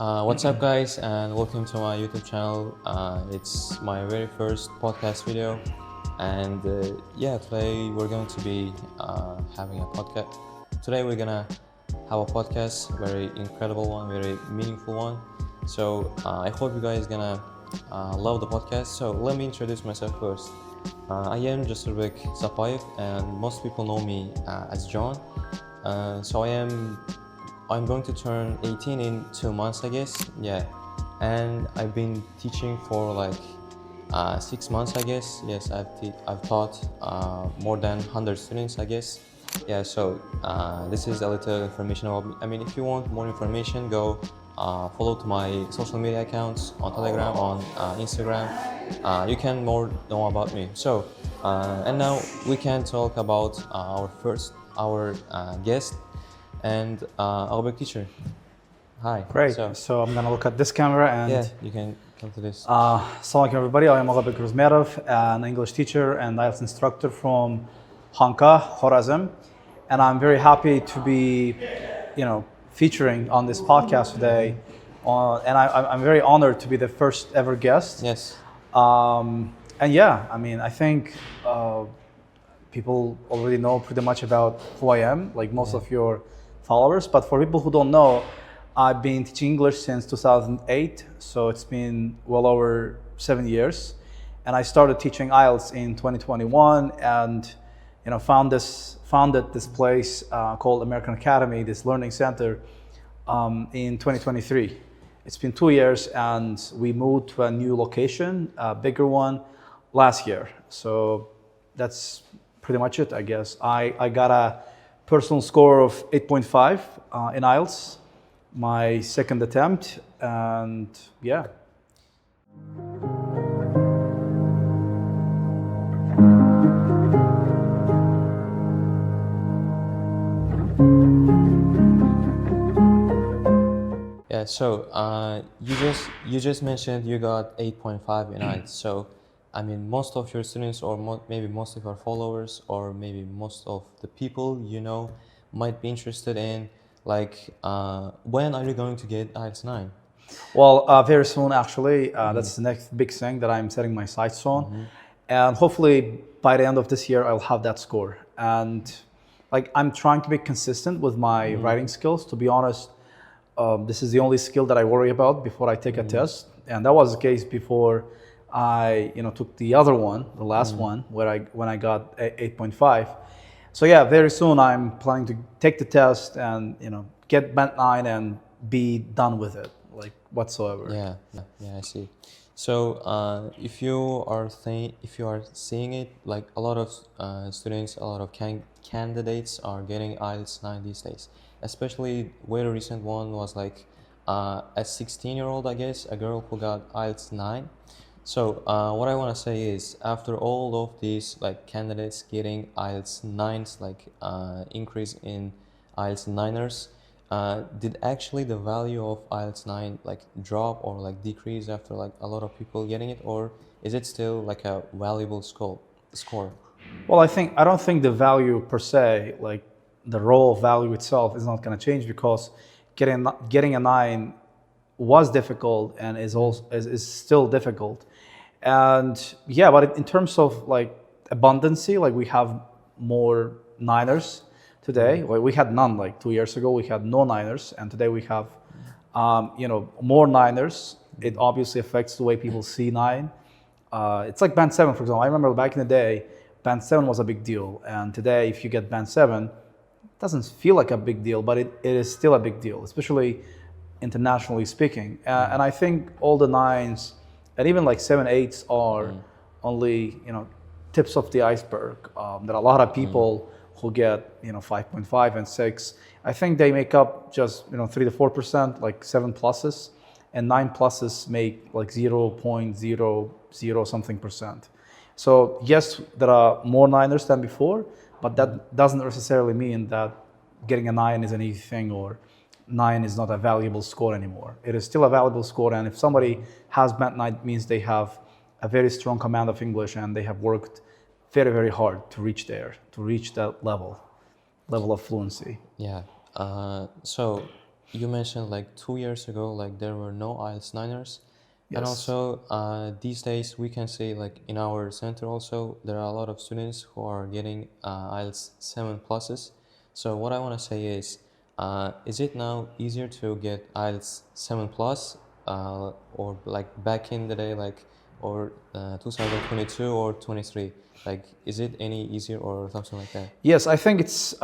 What's up, guys, and welcome to my YouTube channel. It's my very first podcast video, and today we're going to be having a podcast. Today we're gonna have a podcast, very incredible one, very meaningful one. So I hope you guys gonna love the podcast. So let me introduce myself first. I am Jasurbek Sapayev, and most people know me as John. I'm going to turn 18 in 2 months, I guess. Yeah, and I've been teaching for like 6 months, I guess. Yes, I've taught more than 100 students, I guess. Yeah, so this is a little information about me. I mean, if you want more information, go follow to my social media accounts on Telegram, on Instagram. You can more know about me. So, and now we can talk about our guest and our big teacher. Hi. Great. So I'm going to look at this camera and... Yeah, you can come to this. Assalamu alaikum everybody. I am Aghabek Ruzmerov, an English teacher and IELTS instructor from Hanka, Khorazm. And I'm very happy to be, featuring on this podcast today. And I'm very honored to be the first ever guest. Yes. I think people already know pretty much about who I am, like most of your followers. But for people who don't know, I've been teaching English since 2008, so it's been well over 7 years. And I started teaching IELTS in 2021, and founded this place called American Academy, this learning center, in 2023. It's been 2 years, and we moved to a new location, a bigger one, last year. So that's pretty much it, I guess. I got a personal score of 8.5 in IELTS, my second attempt, and yeah. Yeah, so you just mentioned you got 8.5 in IELTS. So I mean, most of your students, or maybe most of your followers, or maybe most of the people might be interested in, like, when are you going to get IELTS 9? Well, very soon, actually. That's the next big thing that I'm setting my sights on. And hopefully, by the end of this year, I'll have that score. And I'm trying to be consistent with my writing skills. To be honest, this is the only skill that I worry about before I take a test. And that was the case before I took the other one, the last one, when I got 8.5. So yeah, very soon I'm planning to take the test and get band 9 and be done with it, like whatsoever. Yeah, I see. So if you are seeing it, like a lot of students, a lot of candidates are getting IELTS 9 these days. Especially very recent one was like a 16-year-old, I guess, a girl who got IELTS 9. So what I want to say is, after all of these candidates getting IELTS 9s, increase in IELTS 9ers, did actually the value of IELTS 9 drop or decrease after a lot of people getting it, or is it still a valuable score? Well, I don't think the value per se, the raw value itself, is not going to change, because getting a 9 was difficult and is still difficult. And yeah, but in terms of abundancy, we have more 9ers today. We had none 2 years ago. We had no 9ers, and today we have more 9ers. It obviously affects the way people see 9. It's like band 7, for example. I remember back in the day, band 7 was a big deal, and today if you get band 7, it doesn't feel like a big deal, but it is still a big deal, especially internationally speaking. And I think all the 9s and even 7, 8s are only tips of the iceberg. There are a lot of people who get 5.5 and 6. I think they make up just 3 to 4%, 7 pluses, and 9 pluses make 0.00 something percent. So yes, there are more 9ers than before, but that doesn't necessarily mean that getting a 9 is an easy thing, or 9 is not a valuable score anymore. It is still a valuable score, and if somebody has band 9, it means they have a very strong command of English, and they have worked very, very hard to reach that level of fluency. Yeah. So you mentioned like 2 years ago, like there were no IELTS niners. And Yes. also, these days we can see like in our center also, there are a lot of students who are getting IELTS 7 pluses. So what I want to say is it now easier to get IELTS 7 plus, or like back in the day, like, or 2022 or 23? Like, is it any easier or something like that? Yes, I think it's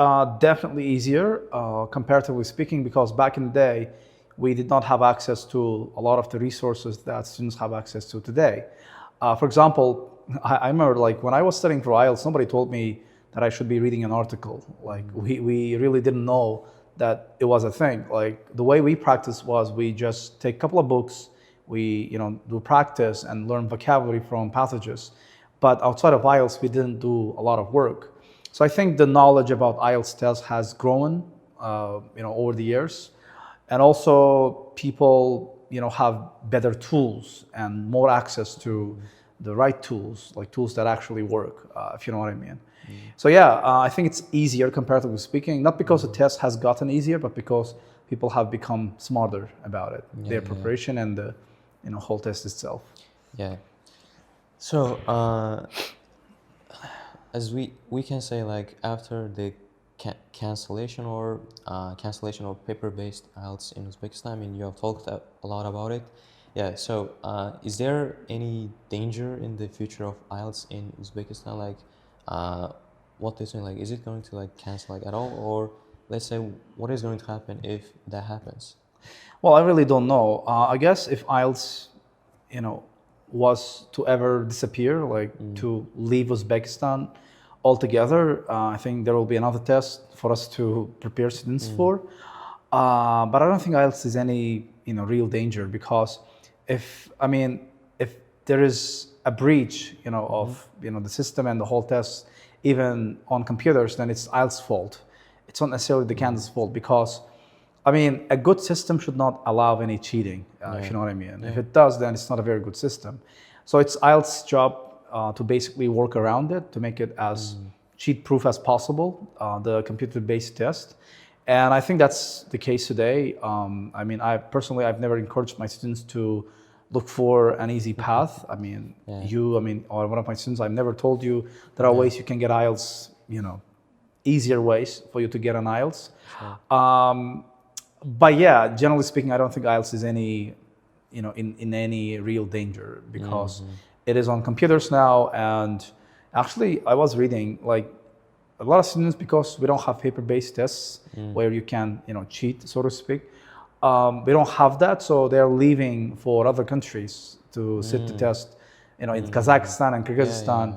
definitely easier, comparatively speaking, because back in the day, we did not have access to a lot of the resources that students have access to today. For example, I remember like when I was studying for IELTS, somebody told me that I should be reading an article. Like we really didn't know that it was a thing. Like the way we practiced was we just take a couple of books, we do practice and learn vocabulary from passages. But outside of IELTS, we didn't do a lot of work. So I think the knowledge about IELTS test has grown, over the years, and also people, have better tools and more access to the right tools, like tools that actually work, if you know what I mean. So yeah, I think it's easier comparatively speaking, not because the test has gotten easier, but because people have become smarter about it, Yeah, their yeah, preparation and the, whole test itself. yeah. So, as we can say, like after the cancellation or paper-based IELTS in Uzbekistan, I mean, you have talked a lot about it. Yeah. So, is there any danger in the future of IELTS in Uzbekistan? Like, what do you think? Like, is it going to like cancel like at all, or let's say, what is going to happen if that happens? Well, I really don't know. I guess if IELTS, you know, was to ever disappear, like to leave Uzbekistan altogether, I think there will be another test for us to prepare students for. But I don't think IELTS is any, real danger because if there is a breach, of the system and the whole test, even on computers, then it's IELTS' fault. It's not necessarily the candidate's fault because a good system should not allow any cheating, if Yeah. you know what I mean. If Yeah. it does, then it's not a very good system. So it's IELTS' job to basically work around it, to make it as cheat-proof as possible, the computer-based test. And I think that's the case today. I've never encouraged my students to look for an easy path. Yeah. Or one of my students, I've never told you there are Yeah. ways you can get IELTS, easier ways for you to get an IELTS. Sure. But yeah, generally speaking, I don't think IELTS is any, in any real danger because it is on computers now. And actually, I was reading like a lot of students, because we don't have paper-based tests where you can, cheat, so to speak. We don't have that, so they're leaving for other countries to sit the test, in Kazakhstan and Yeah, yeah, Kyrgyzstan.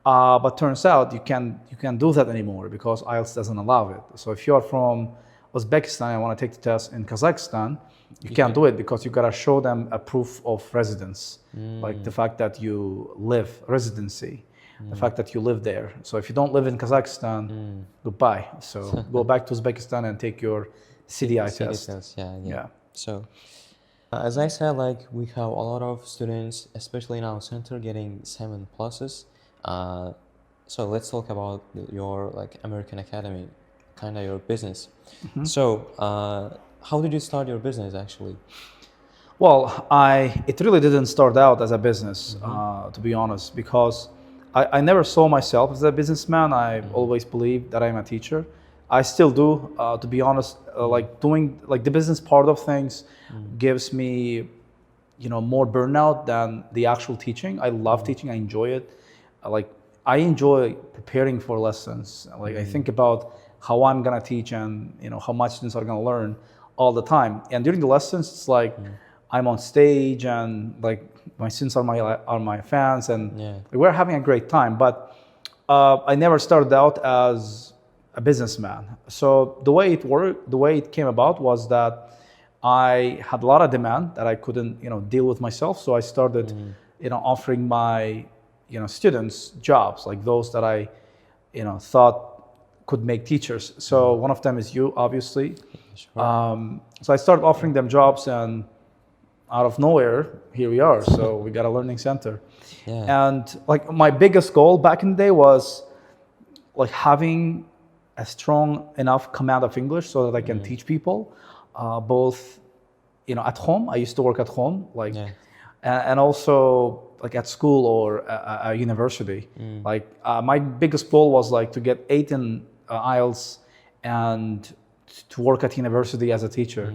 yeah. But turns out you can't do that anymore because IELTS doesn't allow it. So if you're from Uzbekistan and want to take the test in Kazakhstan, you can't do it because you gotta show them a proof of residence, like the fact that you live, residency, the fact that you live there. So if you don't live in Kazakhstan, goodbye. So go back to Uzbekistan and take your CDI test. test, yeah, yeah. Yeah. So, as I said, like we have a lot of students, especially in our center, getting 7 pluses. So let's talk about your like American Academy, kind of your business. So, how did you start your business actually? Well, it really didn't start out as a business, to be honest, because I never saw myself as a businessman. I always believed that I'm a teacher. I still do, to be honest. Like doing like the business part of things gives me, more burnout than the actual teaching. I love teaching. I enjoy it. Like I enjoy preparing for lessons. Like I think about how I'm gonna teach and how much students are gonna learn all the time. And during the lessons, it's like I'm on stage and like my students are my fans and Yeah. we're having a great time. But I never started out as a businessman. So the way it worked, the way it came about was that I had a lot of demand that I couldn't, deal with myself. So I started, offering my, students jobs like those that I, thought could make teachers. So one of them is you, obviously. Sure. So I started offering them jobs, and out of nowhere, here we are. So we got a learning center. Yeah. And like my biggest goal back in the day was like having a strong enough command of English so that I can teach people. both, at home. I used to work at home, like, Yeah. and also like at school or a university. Like my biggest goal was like to get 8 in IELTS and to work at university as a teacher,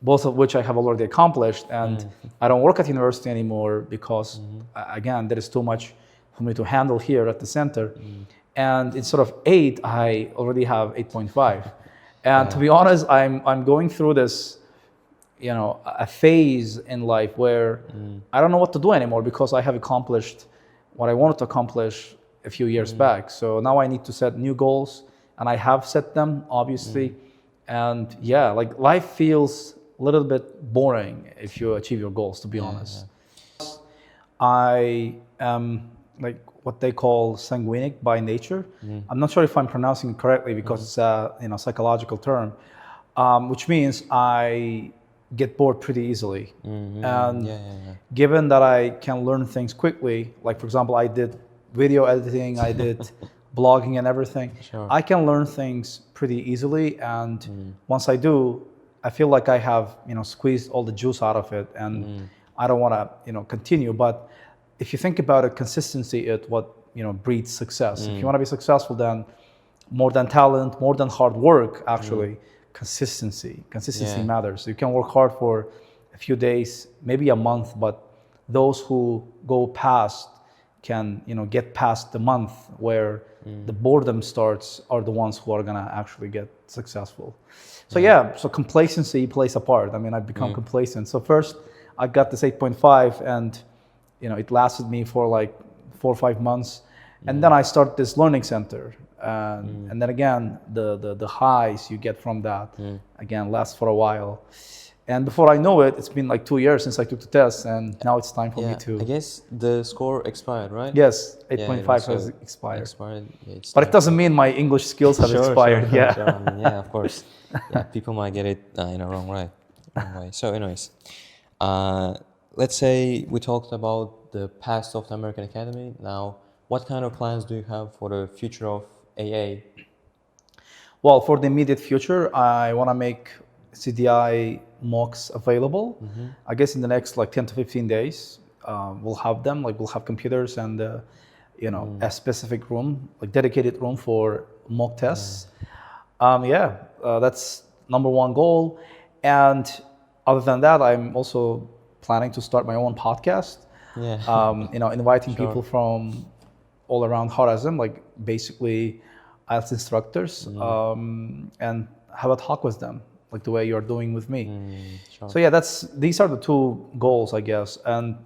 both of which I have already accomplished. And I don't work at university anymore because, again, there is too much for me to handle here at the center. And instead of 8, I already have 8.5. And to be honest, I'm going through this, a phase in life where I don't know what to do anymore because I have accomplished what I wanted to accomplish a few years back. So now I need to set new goals, and I have set them, obviously. And yeah, like life feels a little bit boring if you achieve your goals, to be honest. I am like what they call sanguinic by nature. I'm not sure if I'm pronouncing it correctly because it's a psychological term, which means I get bored pretty easily. And given that I can learn things quickly, like for example, I did video editing, I did blogging and everything. Sure. I can learn things pretty easily, and once I do, I feel like I have squeezed all the juice out of it, and I don't want to continue. But if you think about it, consistency is what breeds success. If you want to be successful, then more than talent, more than hard work, actually, consistency matters. You can work hard for a few days, maybe a month, but those who go past can get past the month where the boredom starts are the ones who are gonna actually get successful. So so complacency plays a part. I mean, I've become complacent. So first I got this 8.5, and it lasted me for like 4 or 5 months, and then I started this learning center, and then again the highs you get from that again last for a while. And before I know it, it's been like 2 years since I took the test, and now it's time for me to. I guess the score expired, right? Yes, 8.5 has expired. Yeah, But it doesn't mean my English skills have expired. Sure, Yeah. sure. I mean, yeah, of course. Yeah, people might get it in a wrong way. So, anyways, let's say we talked about the past of the American Academy. Now, what kind of plans do you have for the future of AA? Well, for the immediate future, I want to make CDI mocks available. I guess in the next like 10 to 15 days, we'll have them. Like we'll have computers and a specific room, like dedicated room for mock tests. That's number one goal. And other than that, I'm also planning to start my own podcast. Inviting people from all around Khorazm, like basically IELTS instructors, and have a talk with them, like the way you're doing with me. So yeah, these are the two goals, I guess. And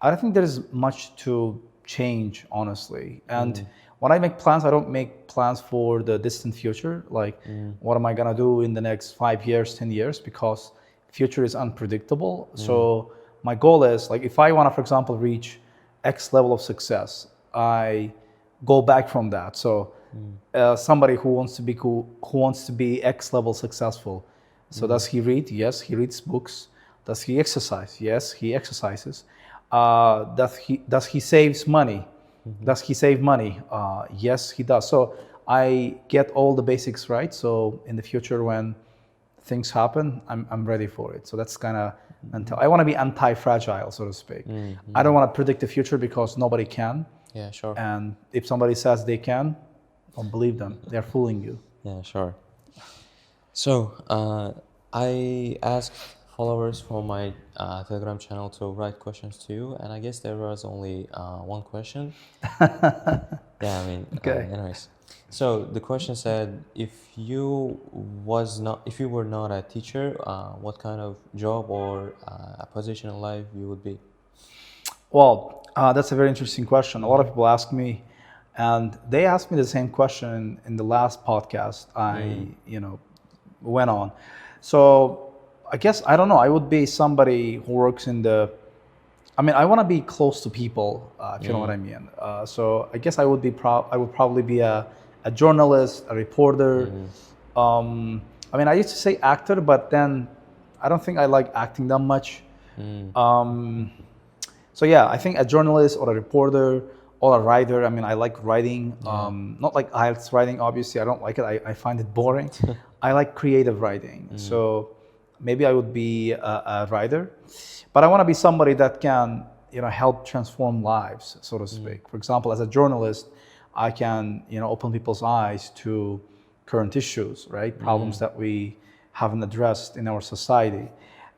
I don't think there's much to change, honestly. And when I make plans, I don't make plans for the distant future, like what am I gonna do in the next 5 years, 10 years, because future is unpredictable. So my goal is like, if I wanna, for example, reach X level of success, I go back from that. So somebody who wants to be X level successful. So does he read? Yes, he reads books. Does he exercise? Yes, he exercises. Does he saves money? Does he save money? Yes, he does. So I get all the basics right. So in the future, when things happen, I'm ready for it. So that's kind of mental. I want to be anti-fragile, so to speak. I don't want to predict the future because nobody can. Yeah, sure. And if somebody says they can, don't believe them. They're fooling you. Yeah, sure. So I asked followers from my Telegram channel to write questions to you, and I guess there was only one question. Yeah, I mean, anyways. So the question said, if you were not a teacher, what kind of job or a position in life you would be? Well, that's a very interesting question. A lot of people ask me, and they asked me the same question in the last podcast I went on. So I guess, I don't know, I would be somebody who works I want to be close to people, if you know what I mean. So I guess I would probably be a journalist, a reporter. I used to say actor, but then I don't think I like acting that much. So yeah, I think a journalist or a reporter or a writer. I like writing, not like IELTS writing, obviously. I don't like it. I find it boring. I like creative writing. So maybe I would be a writer, but I want to be somebody that can, help transform lives, so to speak. For example, as a journalist, I can, open people's eyes to current issues, right? Problems that we haven't addressed in our society.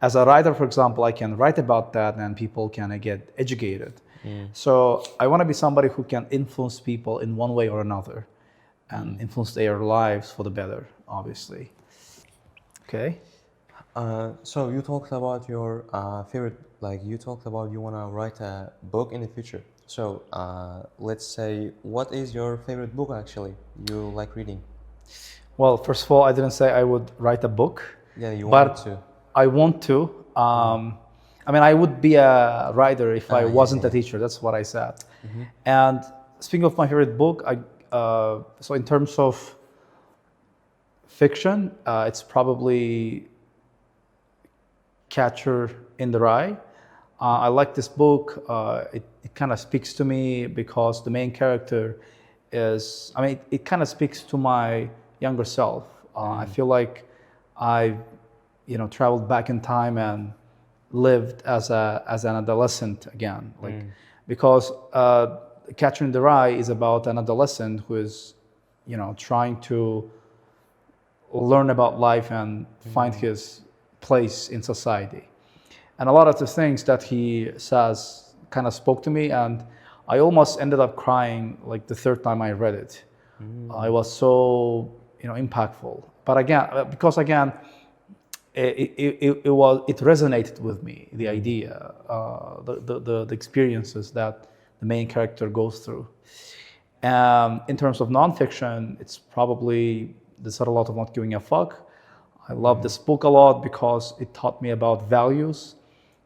As a writer, for example, I can write about that and people can get educated. So I want to be somebody who can influence people in one way or another and influence their lives for the better, obviously. Okay. So you talked about your favorite, like you talked about you want to write a book in the future. So let's say, what is your favorite book actually you like reading? Well, first of all, I didn't say I would write a book, Yeah, you want but to. I want to. I mean, I would be a writer if I Yeah, wasn't a yeah. teacher. That's what I said. And speaking of my favorite book, so in terms of fiction, it's probably Catcher in the Rye. I like this book. It kind of speaks to me because the main character is, I mean, it kind of speaks to my younger self. I feel like I, traveled back in time and lived as an adolescent again. Like, because Catcher in the Rye is about an adolescent who is, trying to learn about life and find his place in society. And a lot of the things that he says kind of spoke to me, and I almost ended up crying like the third time I read it. It was so impactful. But again, because again, it resonated with me, the idea, the experiences that the main character goes through. In terms of nonfiction, it's probably The Subtle Art of Not Giving a Fuck. I love this book a lot because it taught me about values,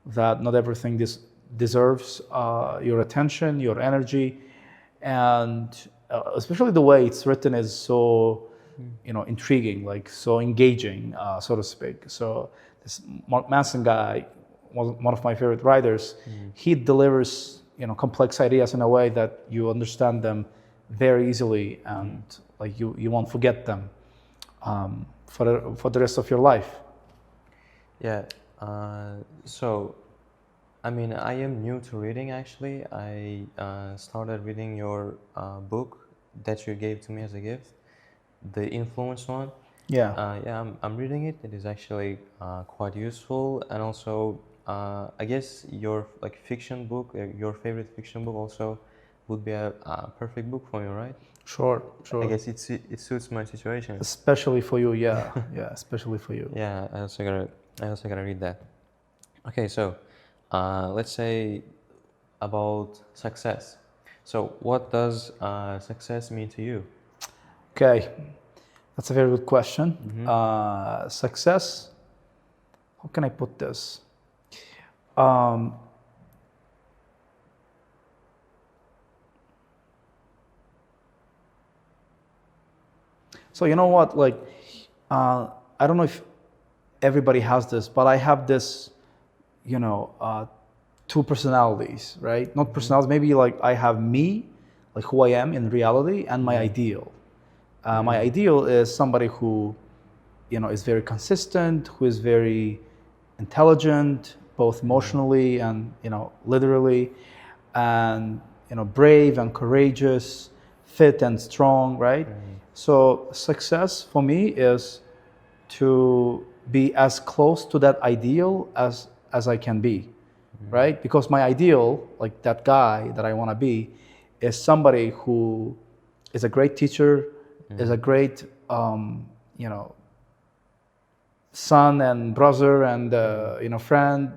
that not everything deserves your attention, your energy, and especially the way it's written is so, intriguing, like so engaging, so to speak. So this Mark Manson guy was one of my favorite writers. He delivers, complex ideas in a way that you understand them very easily, and like you won't forget them for the rest of your life. Yeah. So, I mean, I am new to reading actually. I started reading your book that you gave to me as a gift, the influence one. Yeah. Yeah, I'm reading it. It is actually quite useful, and also I guess your like fiction book, your favorite fiction book, also would be a perfect book for me, right? Sure, I sure. guess it suits my situation. Especially for you, yeah, yeah, especially for you. Yeah, I also gotta read that. Okay, so let's say about success. So, what does success mean to you? Okay, that's a very good question. Success, how can I put this? Um, so you know what, like, I don't know if everybody has this, but I have this, two personalities, right? Not personalities, maybe like I have me, like who I am in reality, and my ideal. My ideal is somebody who, is very consistent, who is very intelligent, both emotionally and literally, and brave and courageous, fit and strong, right? So success for me is to be as close to that ideal as I can be, right? Because my ideal, like that guy that I want to be, is somebody who is a great teacher, is a great you know son and brother and friend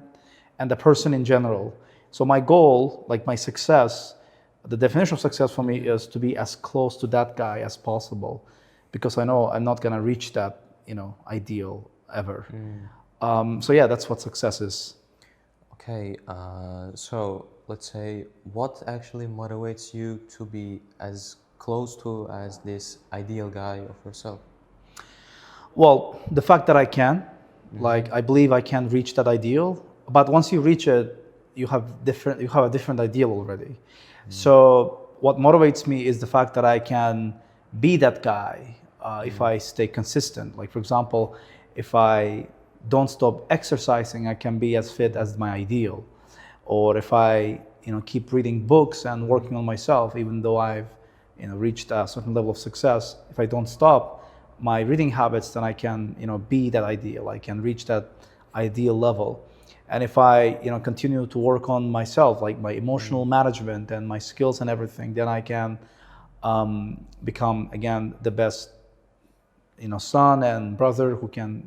and a person in general. So my goal, like my success, the definition of success for me is to be as close to that guy as possible, because I know I'm not gonna reach that ideal ever. So yeah, that's what success is. Okay, so let's say what actually motivates you to be as close to as this ideal guy of yourself? Well, the fact that I can, like I believe I can reach that ideal, but once you reach it, you have a different ideal already. So what motivates me is the fact that I can be that guy if I stay consistent. Like for example, if I don't stop exercising, I can be as fit as my ideal. Or if I, keep reading books and working on myself, even though I've, reached a certain level of success, if I don't stop my reading habits, then I can, be that ideal. I can reach that ideal level. And if I, continue to work on myself, like my emotional management and my skills and everything, then I can become again the best, son and brother who can,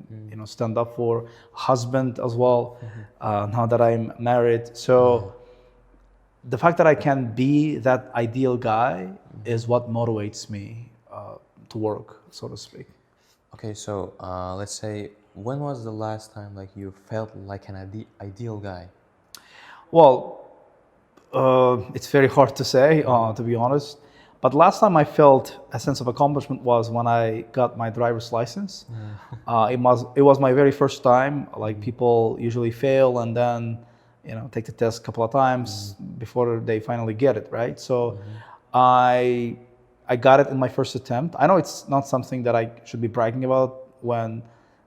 stand up for husband as well. Now that I'm married, so the fact that I can be that ideal guy is what motivates me to work, so to speak. Okay, so let's say, when was the last time like you felt like an ideal guy? Well, it's very hard to say, to be honest. But last time I felt a sense of accomplishment was when I got my driver's license. It was my very first time. Like people usually fail and then take the test a couple of times before they finally get it, right? So I I got it in my first attempt. I know it's not something that I should be bragging about when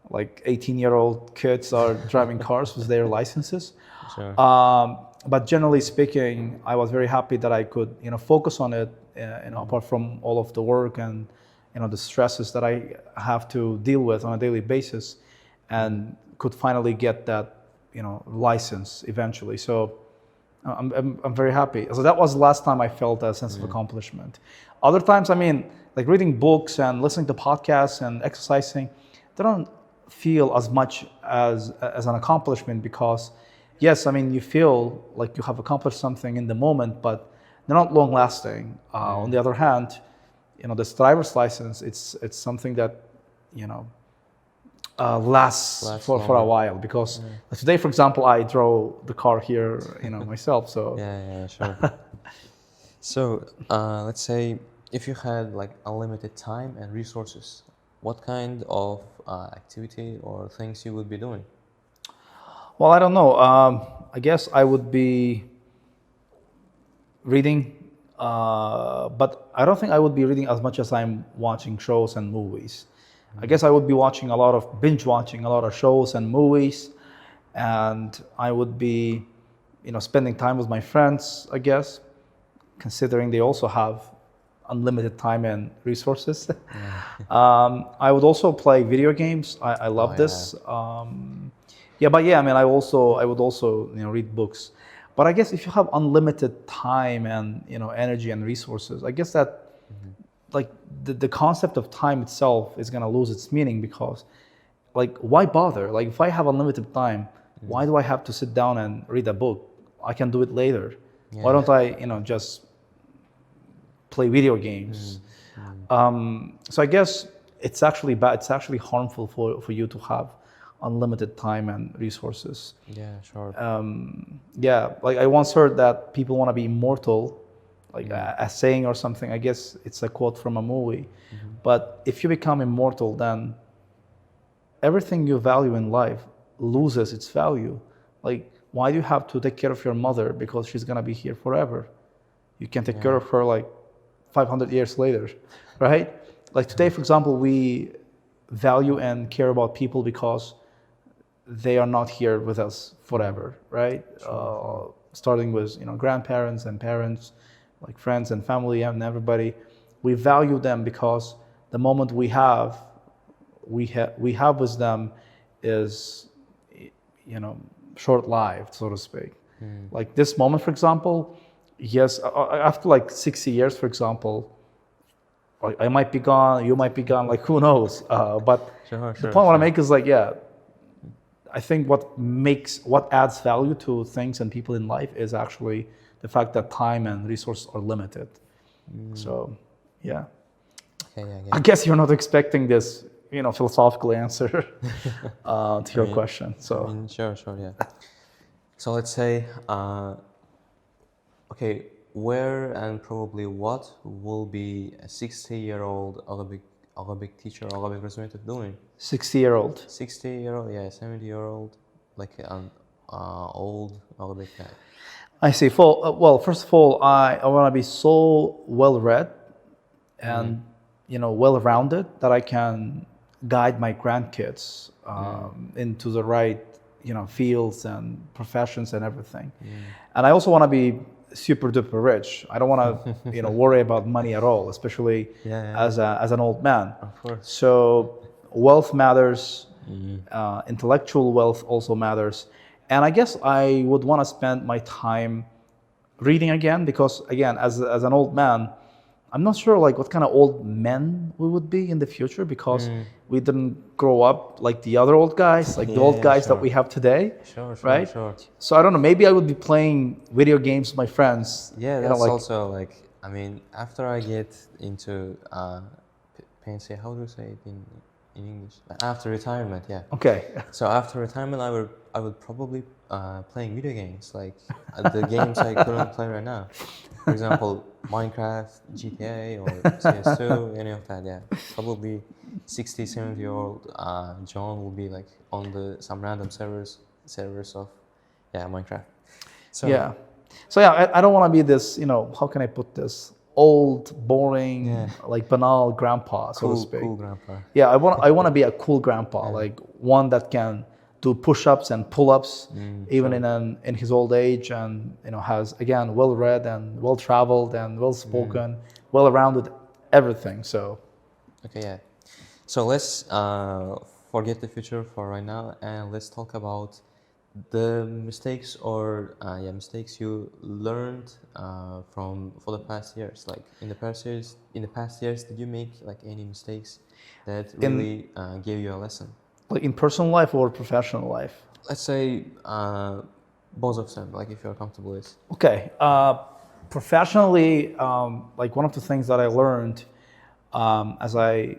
like 18-year-old kids are driving cars with their licenses. Sure. But generally speaking, I was very happy that I could, focus on it, apart from all of the work and, the stresses that I have to deal with on a daily basis, and could finally get that, license eventually. So I'm very happy. So that was the last time I felt a sense of accomplishment. Other times, I mean, like reading books and listening to podcasts and exercising, they don't feel as much as an accomplishment because, yes, I mean, you feel like you have accomplished something in the moment, but they're not long lasting. On the other hand, this driver's license, it's something that, lasts for a longer. while because today, for example, I drove the car here, myself. So Yeah, sure. So, let's say if you had like unlimited time and resources, what kind of activity or things you would be doing? well, I don't know. I guess I would be reading, but I don't think I would be reading as much as I'm watching shows and movies. I guess I would be watching binge watching a lot of shows and movies, and I would be, spending time with my friends, I guess, considering they also have unlimited time and resources. I would also play video games. I love this. But yeah, I mean, I would also, read books. But I guess if you have unlimited time and, energy and resources, I guess that like the concept of time itself is going to lose its meaning because like, why bother? Like if I have unlimited time, why do I have to sit down and read a book? I can do it later. Why don't I, just play video games? So I guess it's actually bad. It's actually harmful for you to have unlimited time and resources. Yeah, sure. Yeah, like I once heard that people want to be immortal, like a saying or something. I guess it's a quote from a movie. But if you become immortal, then everything you value in life loses its value. Like, why do you have to take care of your mother because she's gonna be here forever? You can take care of her like 500 years later, right? Like today, for example, we value and care about people because they are not here with us forever, right? Starting with grandparents and parents, like friends and family and everybody, we value them because the moment we have with them is short-lived, so to speak. Like this moment, for example, yes, after like 60 years, for example, I might be gone, you might be gone, like who knows? But the point I want to make is like, yeah, I think what adds value to things and people in life is actually the fact that time and resources are limited. So, yeah. Okay, yeah, I guess you're not expecting this, philosophical answer to your question. So, I mean, sure, yeah. So let's say, okay, where and probably what will be a 60-year-old Arabic teacher, Arabic representative doing? 60-year-old. 60-year-old, yeah, 70-year-old, like an old Arabic guy. I see. Well, first of all, I want to be so well-read and well-rounded that I can guide my grandkids into the right, fields and professions and everything. And I also want to be super duper rich. I don't want to, worry about money at all, especially as an old man. Of course. So wealth matters. Intellectual wealth also matters. And I guess I would want to spend my time reading again, because again, as an old man, I'm not sure like what kind of old men we would be in the future, because we didn't grow up like the other old guys, like the old guys that we have today. Sure, right? sure. So I don't know, maybe I would be playing video games with my friends. Yeah, that's also like, I mean, after I get into pensy, how do you say it in English? After retirement, yeah. Okay. So after retirement, I would probably playing video games, like the games I couldn't play right now. For example, Minecraft, GTA, or CS2, any of that. Yeah, probably 60, 70-year-old John will be like on some random servers of Minecraft. So I don't want to be this. How can I put this? Old, boring, like banal grandpa, so to speak. Cool grandpa. Yeah, I want to be a cool grandpa, like one that can do push-ups and pull-ups, even in his old age, and has again well-read and well-traveled and well-spoken, well-rounded, everything. So. Okay, yeah. So let's forget the future for right now, and let's talk about the mistakes mistakes you learned for the past years. Like in the past years, did you make like any mistakes that really gave you a lesson? Like in personal life or professional life? Let's say both of them, like if you're comfortable with. Okay. Professionally, like one of the things that I learned as I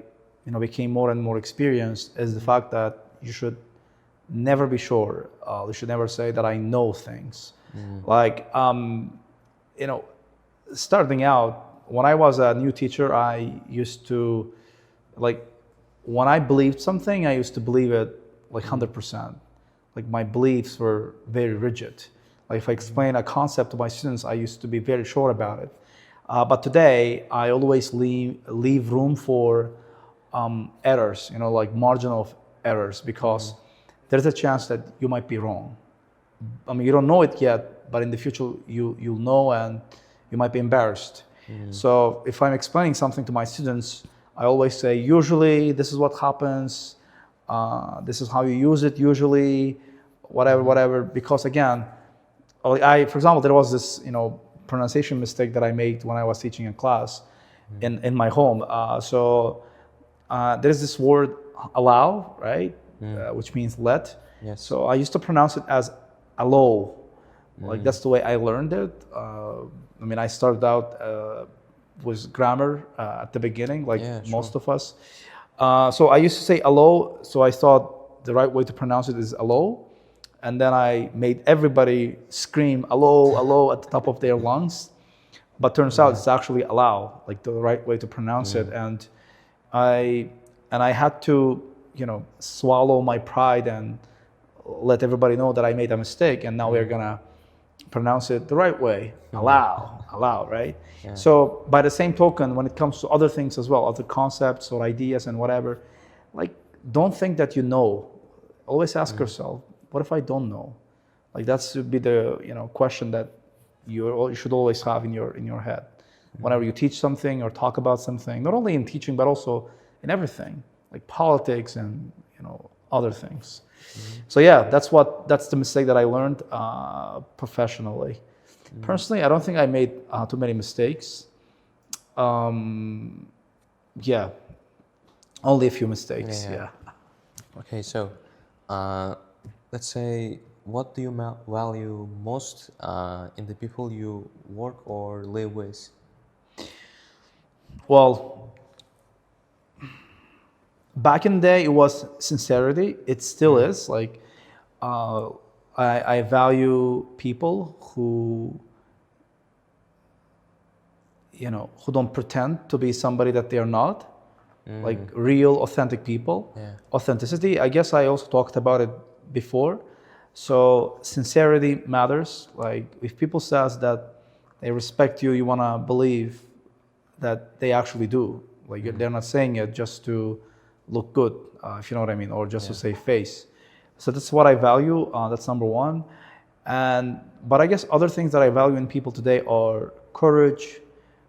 became more and more experienced is the fact that you should never be sure. You should never say that I know things. Like, starting out, when I was a new teacher, I used to, like, when I believed something, I used to believe it like 100%. Like my beliefs were very rigid. Like if I explain a concept to my students, I used to be very sure about it. But today, I always leave room for errors, like marginal errors, because there's a chance that you might be wrong. I mean, you don't know it yet, but in the future you'll know, and you might be embarrassed. So if I'm explaining something to my students, I always say, usually this is what happens, this is how you use it usually, whatever, because again, for example, there was this, pronunciation mistake that I made when I was teaching a class in my home. There's this word allow, right? Which means let. Yes. So I used to pronounce it as allow. Like that's the way I learned it. I started out with grammar at the beginning, like most of us. So I used to say allow. So I thought the right way to pronounce it is allow. And then I made everybody scream allow, allow at the top of their lungs. But turns out it's actually allow, like the right way to pronounce it. And I had to, swallow my pride and let everybody know that I made a mistake, and now we're gonna pronounce it the right way. Allow, right? Yeah. So by the same token, when it comes to other things as well, other concepts or ideas and whatever, like don't think that you know. Always ask yourself, what if I don't know? Like that should be the question that you should always have in your head. Whenever you teach something or talk about something, not only in teaching but also in everything, like politics and other things. So that's the mistake that I learned professionally. Personally, I don't think I made too many mistakes. Only a few mistakes. Yeah. Okay, so let's say, what do you value most in the people you work or live with? Well, back in the day, it was sincerity. It still is. Like, I value people who don't pretend to be somebody that they are not. Like real, authentic people. Yeah. Authenticity. I guess I also talked about it before. So sincerity matters. Like if people says that they respect you, you want to believe that they actually do. Like they're not saying it just to look good, if you know what I mean, or just to Yeah. save face. So that's what I value. That's number one. And but I guess other things that I value in people today are courage,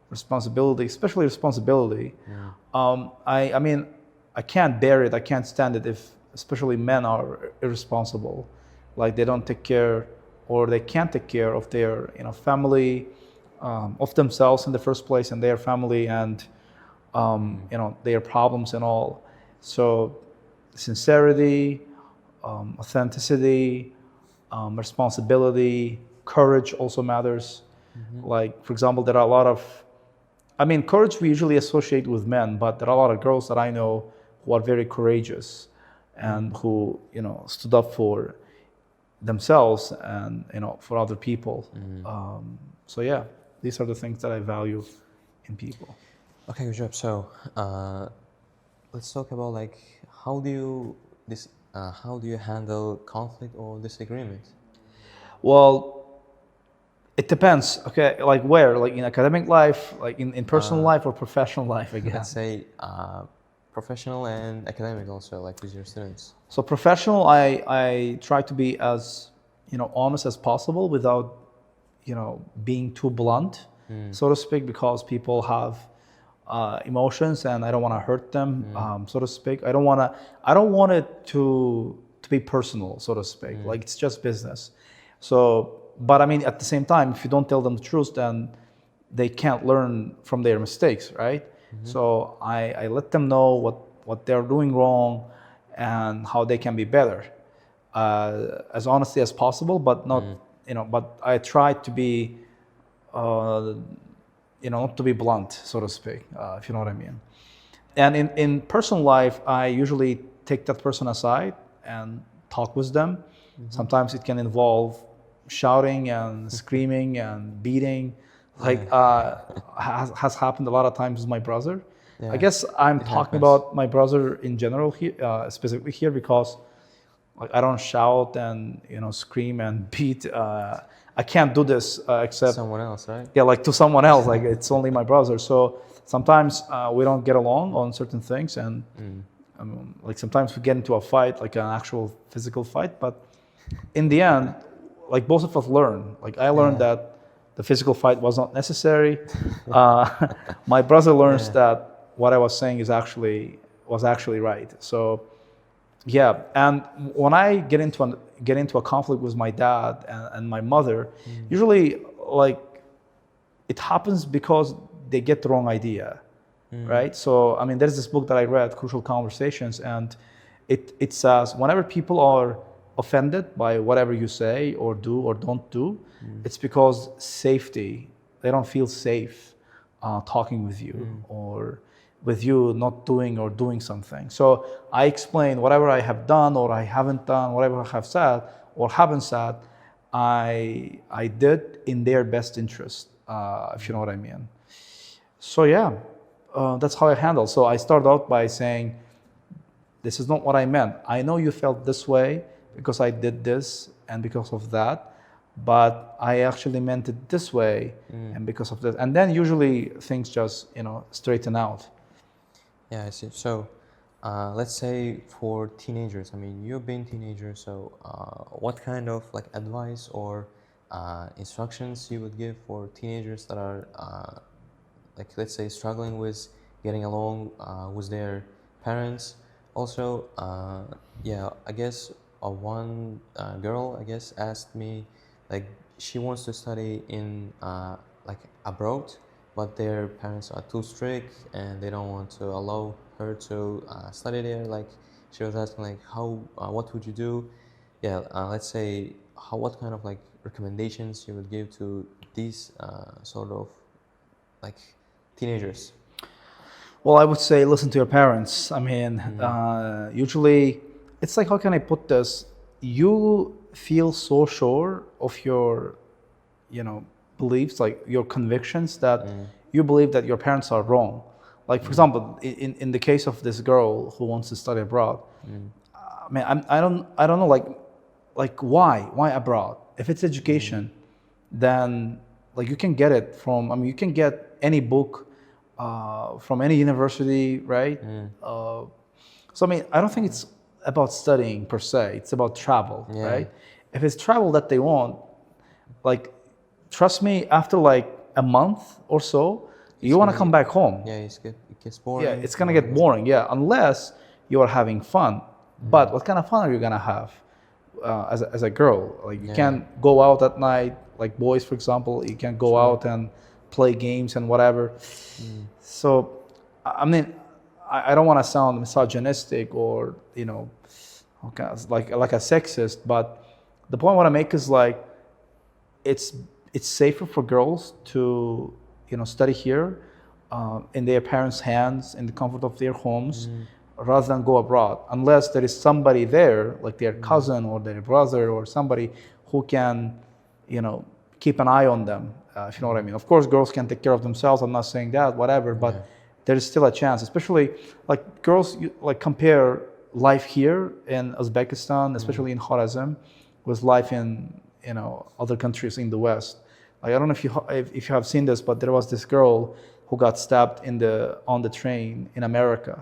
responsibility, especially responsibility. Mm. I mean, I can't bear it. I can't stand it if especially men are irresponsible, like they don't take care or they can't take care of their family, of themselves in the first place and their family and Mm. their problems and all. So sincerity, authenticity, responsibility, courage also matters. Mm-hmm. Like for example, there are a lot of, I mean, courage we usually associate with men, but there are a lot of girls that I know who are very courageous and Mm. who stood up for themselves and for other people. Mm. So yeah, these are the things that I value in people. Okay, good job. So, let's talk about like how do you how do you handle conflict or disagreement? Well, it depends. Okay, like where? Like in academic life, like in personal Uh, life or professional life let's again. say professional and academic also, like with your students. So professional, I try to be as honest as possible without being too blunt, Mm. so to speak, because people have emotions and I don't want to hurt them, Mm. so to speak. I don't want it to be personal, so to speak. Mm. Like it's just business. So, but I mean, at the same time, if you don't tell them the truth, then they can't learn from their mistakes, right? Mm-hmm. So I let them know what they're doing wrong and how they can be better, as honestly as possible, but not, Mm. but I try to be, uh, not to be blunt, so to speak, if you know what I mean. And in personal life, I usually take that person aside and talk with them. Mm-hmm. Sometimes it can involve shouting and screaming and beating, Yeah. like has happened a lot of times with my brother. I Yeah. guess I'm It talking happens. about my brother in general here, specifically here, because like I don't shout and scream and beat. I can't do this except Someone else, right? yeah, like to someone else. Like it's only my brother. So sometimes we don't get along on certain things, and Mm. like sometimes we get into a fight, like an actual physical fight. But in the end, like both of us learn. Like I learned Yeah. that the physical fight was not necessary. My brother learns Yeah. that what I was saying was actually right. So yeah, and when I get into a conflict with my dad and my mother, Mm. usually like it happens because they get the wrong idea, Mm. right? So I mean, there's this book that I read, Crucial Conversations, and it says whenever people are offended by whatever you say or do or don't do, Mm. it's because safety. They don't feel safe talking with you Mm. or with you not doing or doing something. So I explain whatever I have done or I haven't done, whatever I have said or haven't said, I did in their best interest, if you know what I mean. So yeah, that's how I handle. So I start out by saying, "This is not what I meant. I know you felt this way because I did this and because of that, but I actually meant it this way Mm. and because of that." And then usually things just straighten out. Yeah, I see. So, let's say for teenagers, I mean, you've been teenager, so what kind of like advice or instructions you would give for teenagers that are like, let's say, struggling with getting along with their parents? Also, yeah, I guess one girl, I guess, asked me like she wants to study in like abroad, but their parents are too strict and they don't want to allow her to study there. Like she was asking like how what would you do? Yeah, let's say what kind of like recommendations you would give to these sort of like teenagers. Well, I would say listen to your parents. I mean, Mm. usually it's like, how can I put this? You feel so sure of your, beliefs, like your convictions, that Mm. you believe that your parents are wrong. Like, for Mm. example, in the case of this girl who wants to study abroad, Mm. I mean, I don't know, like why abroad? If it's Mm. education, then like you can get it from. I mean, you can get any book from any university, right? Mm. Uh, So I mean, I don't think it's about studying per se. It's about travel, Yeah. right? If it's travel that they want, like, trust me, after like a month or so, It's you want to gonna come get, back home. yeah, it gets Yeah, boring. it's You gonna wanna get go. boring. Yeah, unless you are having fun. But what kind of fun are you gonna have as a girl? Like you Yeah. can't go out at night, like boys, for example. You can go Sure. out and play games and whatever. So, I mean, I don't want to sound misogynistic or okay, like a sexist, but the point I want to make is like it's it's safer for girls to study here in their parents' hands in the comfort of their homes rather than go abroad unless there is somebody there like their cousin or their brother or somebody who can keep an eye on them, if you know what I mean. Of course girls can take care of themselves, I'm not saying that, whatever, Yeah. but there is still a chance, especially like girls like compare life here in Uzbekistan, especially in Khorazm, with life in other countries in the West. Like, I don't know if you have seen this, but there was this girl who got stabbed on the train in America.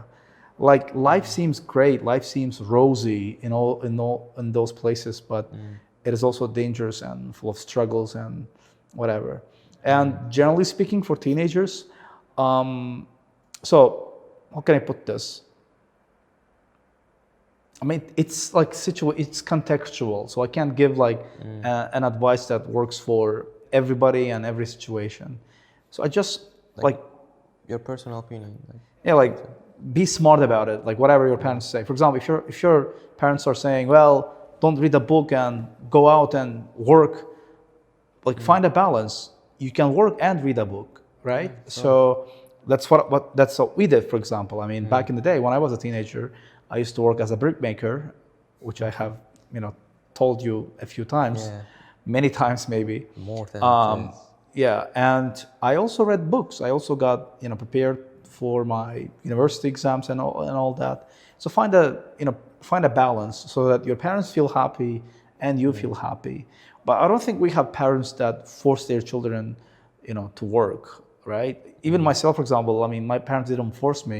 Like life seems great, life seems rosy in those places, but it is also dangerous and full of struggles and whatever. And generally speaking, for teenagers, um, so how can I put this? I mean, it's like it's contextual, so I can't give like an advice that works for everybody and every situation. So I just like Your personal opinion. Like, yeah, like be smart about it. Like whatever your parents say. For example, if your parents are saying, well, don't read a book and go out and work, like find a balance. You can work and read a book, right? So that's what we did. For example, I mean, back in the day when I was a teenager, I used to work as a brickmaker, which I have told you a few times, yeah, many times maybe. more than this. Yeah, and I also read books. I also got prepared for my university exams and all that. So find a balance so that your parents feel happy and you feel happy. But I don't think we have parents that force their children, to work, right? Even myself, for example, I mean, my parents didn't force me.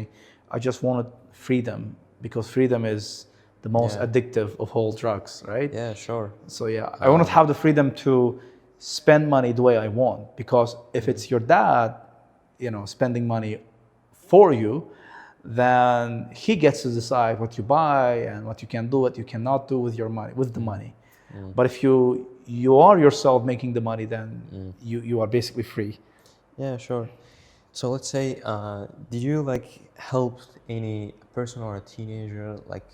I just wanted freedom because freedom is the most Yeah. addictive of all drugs, right? Yeah, sure. So yeah, I want to have the freedom to spend money the way I want because if it's your dad, spending money for you, then he gets to decide what you buy and what you can do, what you cannot do with your money, with the money. But if you are yourself making the money, then you are basically free. Yeah, sure. So let's say, did you like help any person or a teenager like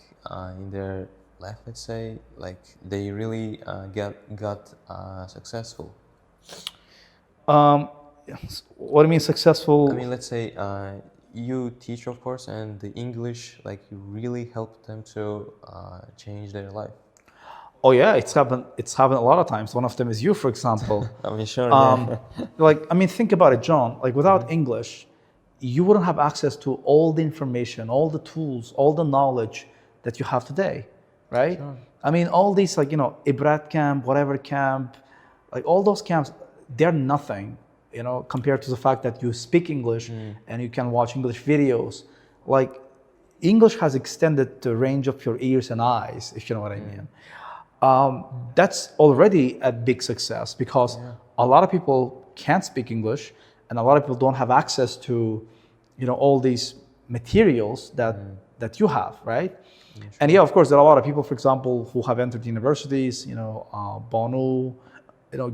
in their life? Let's say like they really got successful. What do you mean successful? I mean, let's say you teach, of course, and the English like you really helped them to change their life. Oh yeah, it's happened. It's happened a lot of times. One of them is you, for example. I mean, sure, yeah. Like, I mean, think about it, John. Like, without English, you wouldn't have access to all the information, all the tools, all the knowledge that you have today, right? Sure. I mean, all these, like, Ibrat camp, whatever camp, like all those camps, they're nothing, compared to the fact that you speak English and you can watch English videos. Like, English has extended the range of your ears and eyes, if you know what I mean. That's already a big success because a lot of people can't speak English and a lot of people don't have access to, all these materials that you have, right? Yeah, And yeah, of course, there are a lot of people, for example, who have entered universities, Banu,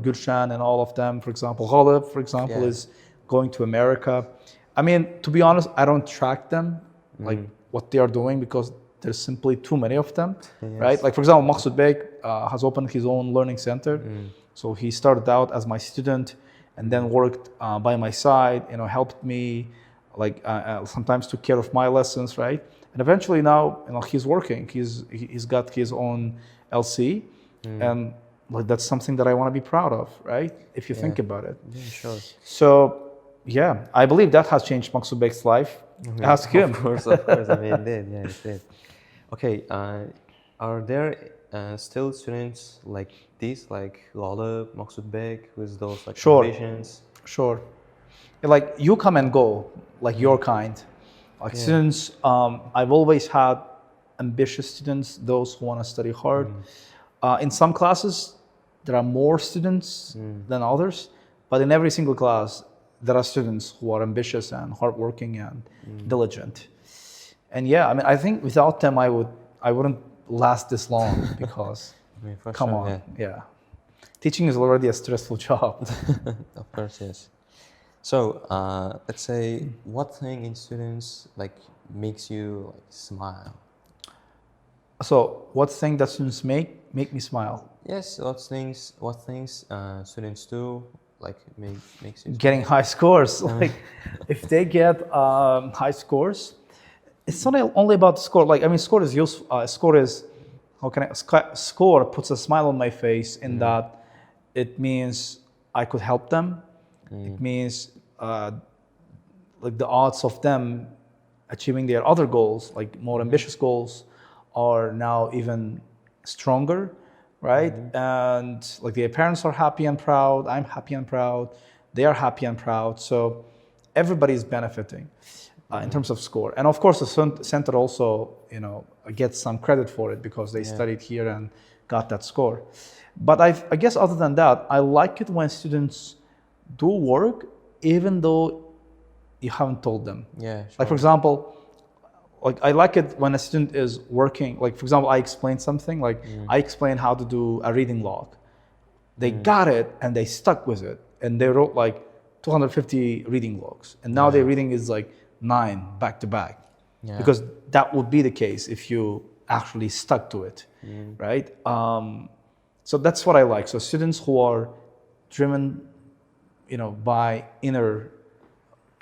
Gulshan and all of them, for example. Ghalib, for example, is going to America. I mean, to be honest, I don't track them, like what they are doing because there's simply too many of them, right? Like, for example, Maqsood Beg has opened his own learning center. So he started out as my student and then worked by my side, helped me, like sometimes took care of my lessons, right? And eventually now, he's working. He's got his own LC, and like that's something that I want to be proud of, right? If you think about it. Yeah, sure. So yeah, I believe that has changed Maqsood Beg's life. Ask him. Of course. I mean, it did. Yeah, it did. Okay, are there still students like this, like Ghalib, Maqsood Beg, with those like Sure. ambitions? Sure. Like you come and go, like your kind. Like since I've always had ambitious students, those who want to study hard. In some classes, there are more students than others, but in every single class, there are students who are ambitious and hardworking and diligent. And yeah, I mean, I think without them, I wouldn't last this long because, I mean, for come sure, on, yeah. Teaching is already a stressful job. Of course, yes. So, let's say, what thing in students like makes you like smile? So, what thing that students make me smile? Yes, what things students do like makes you Getting high scores. Like, if they get high scores, it's not only about the score. Like, I mean, score is useful. Score is score puts a smile on my face in that it means I could help them. It means like the odds of them achieving their other goals, like more ambitious goals, are now even stronger, right? And like their parents are happy and proud, I'm happy and proud, they are happy and proud. So everybody's benefiting in terms of score. And of course, the center also, gets some credit for it because they studied here and got that score. But I guess other than that, I like it when students do work even though you haven't told them. Yeah, sure. Like for example, like I like it when a student is working. Like for example, I explained something. Like I explained how to do a reading log. They got it and they stuck with it, and they wrote like 250 reading logs. And now their reading is like 9 back to back, because that would be the case if you actually stuck to it, right? So that's what I like. So students who are driven, by inner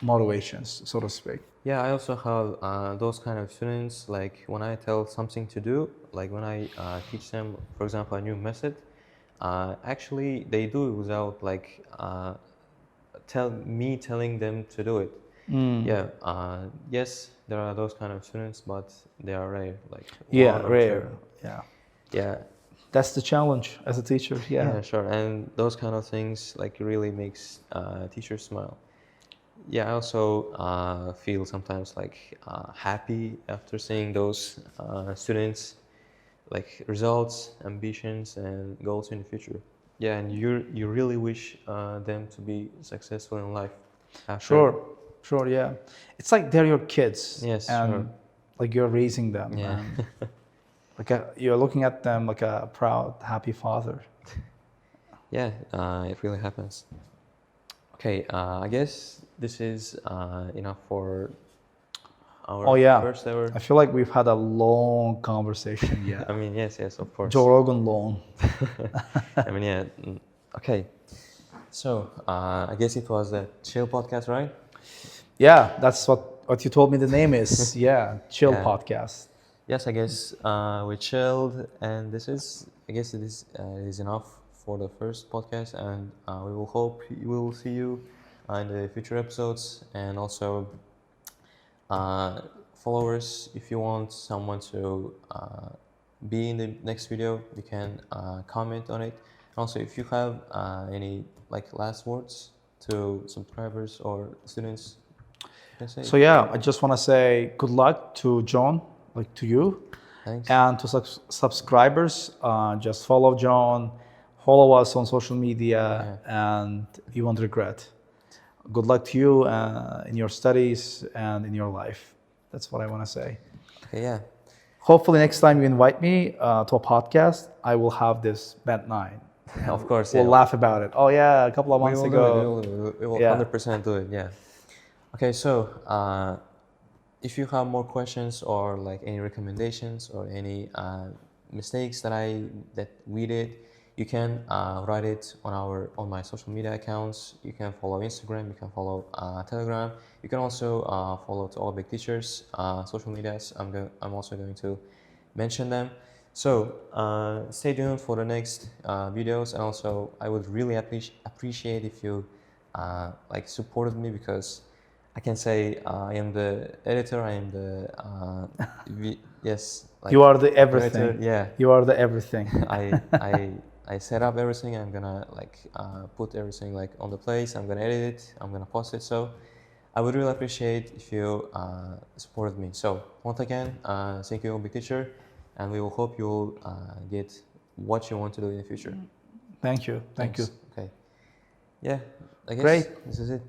motivations, so to speak. Yeah, I also have those kind of students. Like when I tell something to do, like when I teach them, for example, a new method, actually they do it without like telling them to do it. Yeah. Yes, there are those kind of students, but they are rare. Like Yeah, one or rare. two. Yeah. Yeah. That's the challenge as a teacher. Yeah. Yeah, sure. And those kind of things like really makes teachers smile. Yeah, I also feel sometimes like happy after seeing those students like results, ambitions, and goals in the future. Yeah, and you really wish them to be successful in life. After. Sure, yeah. It's like they're your kids. Yes, and sure. like you're raising them. Yeah. And like you're looking at them like a proud, happy father. Yeah, it really happens. Okay, I guess this is enough for our first ever. I feel like we've had a long conversation. Yeah. I mean, yes, of course. Joe Rogan long. I mean, yeah. Okay. So, I guess it was a chill podcast, right? Yeah, that's what you told me the name is. Yeah, chill Yeah. podcast. Yes, I guess we chilled, and I guess it is enough for the first podcast, and we will see you in the future episodes, and also followers. If you want someone to be in the next video, you can comment on it. And also, if you have any like last words to subscribers or students, you can say. So yeah, I just want to say good luck to John, like to you. Thanks. And to subscribers, just follow John, follow us on social media, and you won't regret. Good luck to you in your studies and in your life. That's what I want to say. Okay, yeah. Hopefully next time you invite me to a podcast, I will have this Band 9. Of course, We'll laugh about it. Oh yeah, a couple of months ago. We will 100% do it, yeah. Okay, so if you have more questions or like any recommendations or any mistakes that we did, you can write it on my social media accounts. You can follow Instagram, you can follow Telegram. You can also follow to all big teachers social medias. I'm also going to mention them. So stay tuned for the next videos, and also I would really appreciate if you like supported me, because I can say I am the editor. I am the yes. Like, you are the everything. editor, yeah. You are the everything. I set up everything. I'm gonna like put everything like on the place. I'm gonna edit it. I'm gonna post it. So I would really appreciate if you supported me. So once again, thank you, big teacher, and we will hope you'll get what you want to do in the future. Thank you. Thank you. Thanks. Okay. Yeah, I guess Great. this is it.